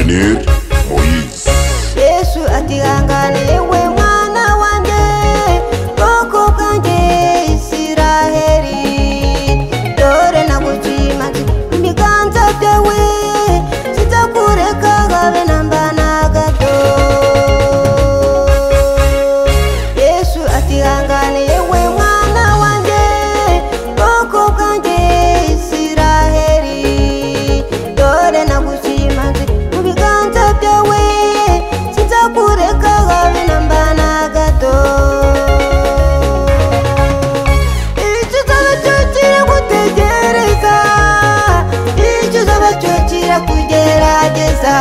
Engineer Moise. Yesu atihangane yewe mwana wanjye bwoko bwanjye Isiraheli, dore nagucimanze ibiganza byawe sinzakureka habe namba na gato. Yesu atihangane yewe mwana wanjye bwoko bwanjye Isiraheli, dore nagucimanze mu biganza byawe sinzakureka habe namba na gato. Icyo uzaba cyo kiragutegereza, icyo uzaba cyo kirakugerageza,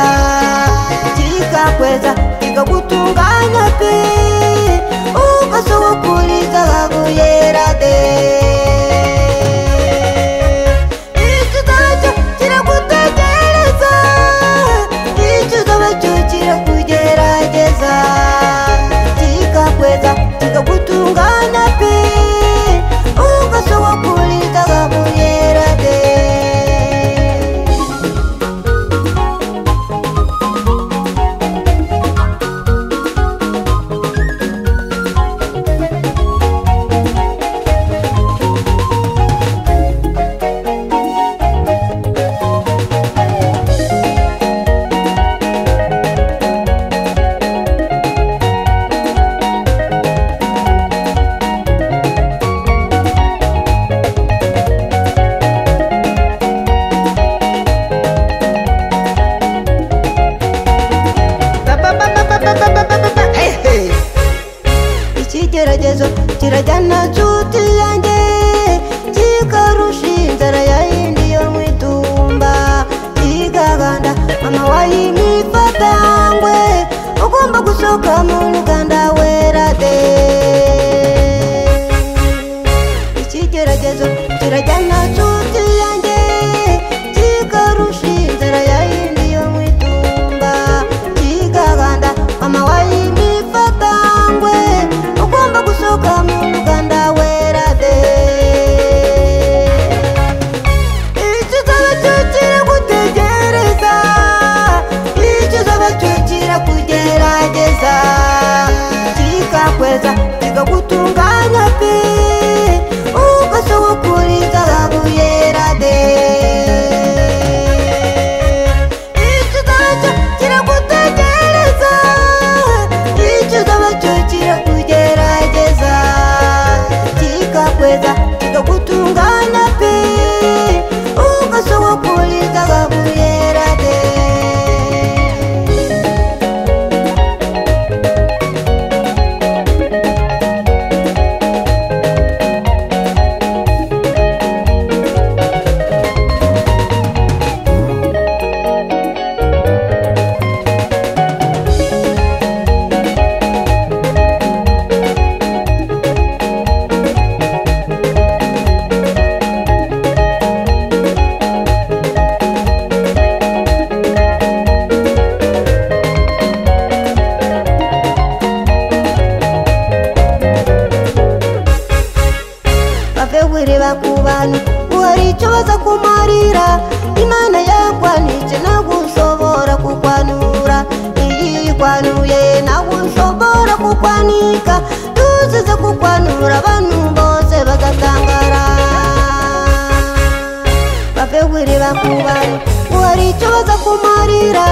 kikakweza kikagutunganya pe, ugasohokuriza zahabu yera de. Icyo uzaba cyo kiragutegereza, icyo uzaba cyo kirakugerageza, kikakweza kikagutunganya pe, ugasohokuriza zahabu yera de. Ikigeragezo kirajyana nshuti yanjye, kikarusha inzara yayindi yo mu itumba, kigaganda mama wayimifatangwe, ugomba gusohoka mu muganda wera de. Ikigeragezo kirajyana nshuti yanjye, kikarusha inzara yayindi yo mu itumba, kigaganda mama wayimifatangwe, ugomba gusohoka mu muganda wera de. Icyo uzaba cyo kiragutegereza, icyo uzaba cyo kirakugerageza, kikakweza kikagutunganya pe, ugasohokuriza zahabu yera de. Icyo uzaba cyo kiragutegereza, icyo uzaba cyo kirakugerageza, kikakweza kikagutunganya pe, ugasohokuriza zahabu yera de. Bave wireba ku bantu uhari icyo baza kumarira, Imana yakwanije ntabwo ushobora kukwanura, iyi ikwanuye ntabwo ushobora kukwanika, tuzize kukwanura abantu bose bagatangara. Bave wireba ku bantu uhari icyo baza kumarira,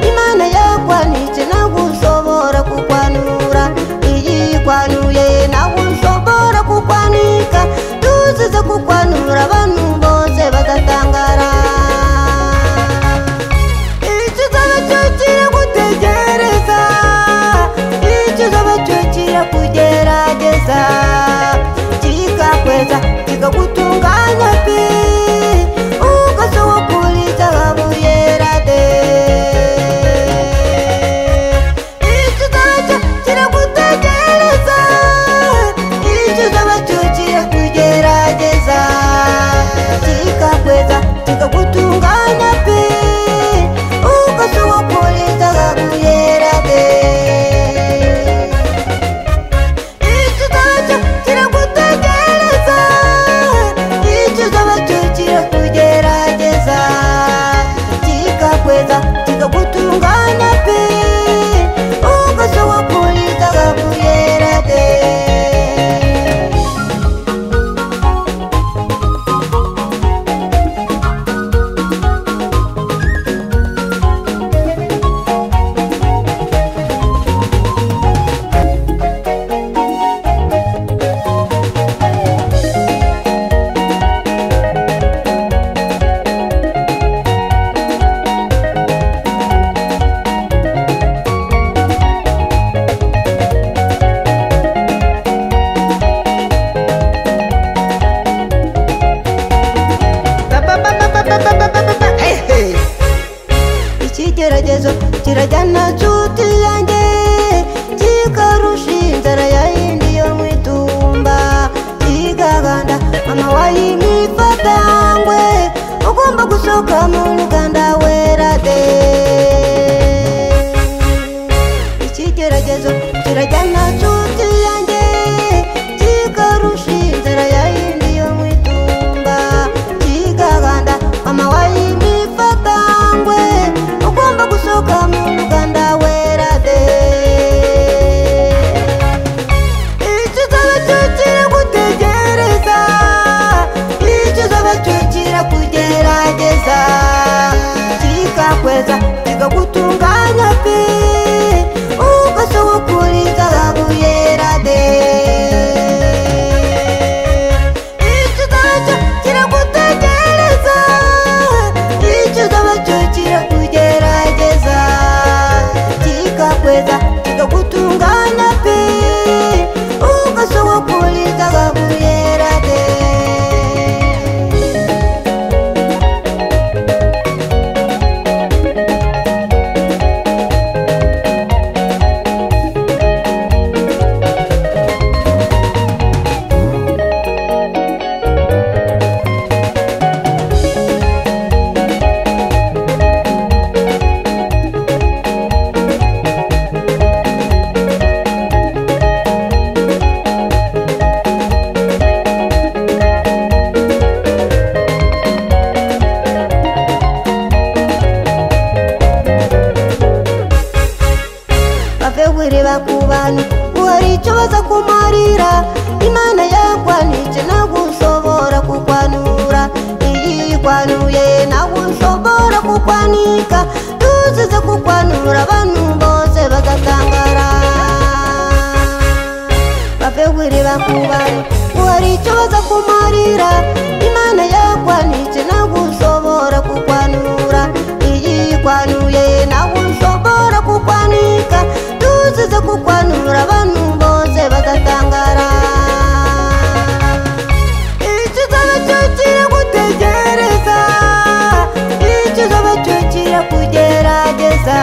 Imana yakwanije ntabwo ushobora kukwanura, iyi ikwanuye ntabwo ushobora kukwanika, tuzize kukwanura abantu bose bagatangara. Icyo uzaba cyo kiragutegereza, icyo uzaba cyo kirakugerageza, kikakweza kikagutunganya pe, ugasohokuriza zahabu yera de. Icyo uzaba cyo kiragutegereza, icyo uzaba cyo kirakugerageza, kikakweza kikagutunganya pe, ugasohokuriza zahabu yera de. Icyo uzaba cyo kiragutegereza, icyo uzaba cyo kirakugerageza, kikakweza kikagutunganya ikigeragezo kirajyana nshuti yanjye kikarusha inzara ya yindi yo mu itumba kigaganda mama wayimifatangwe ugomba gusohoka mu ruganda wera de ikigeragezo kirajyana nshuti yanjye kikarusha inzara ya yindi yo mu itumba kigaganda mama wayimifatangwe ugomba gusohoka mu ruganda wera de ikizaba cyo kiragutegereza ikizaba cyo kirakugerageza kikakweza kikagutunganya pe ugasohokuriza zahabu yera de ikizaba cyo kiragutegereza ikizaba cyo kirakugerageza kikakweza kikagutunganya pe ugasohokuriza zahabu yera de bakubana uhari icyo baza kumarira imana yakwanije ntabwo ushobora kukwanura iyi ikwanuye ntabwo ushobora kukwanika tuzize kukwanura abantu bose bagatangara bavewere bakubana uhari icyo baza kumarira imana yakwanije ntabwo ushobora kukwanura iyi ikwanuye ntabwo ushobora kukwanika tuzize kukwanura abantu bose bagatangara ikizaba cyo kiragutegereza ikizaba cyo kirakugerageza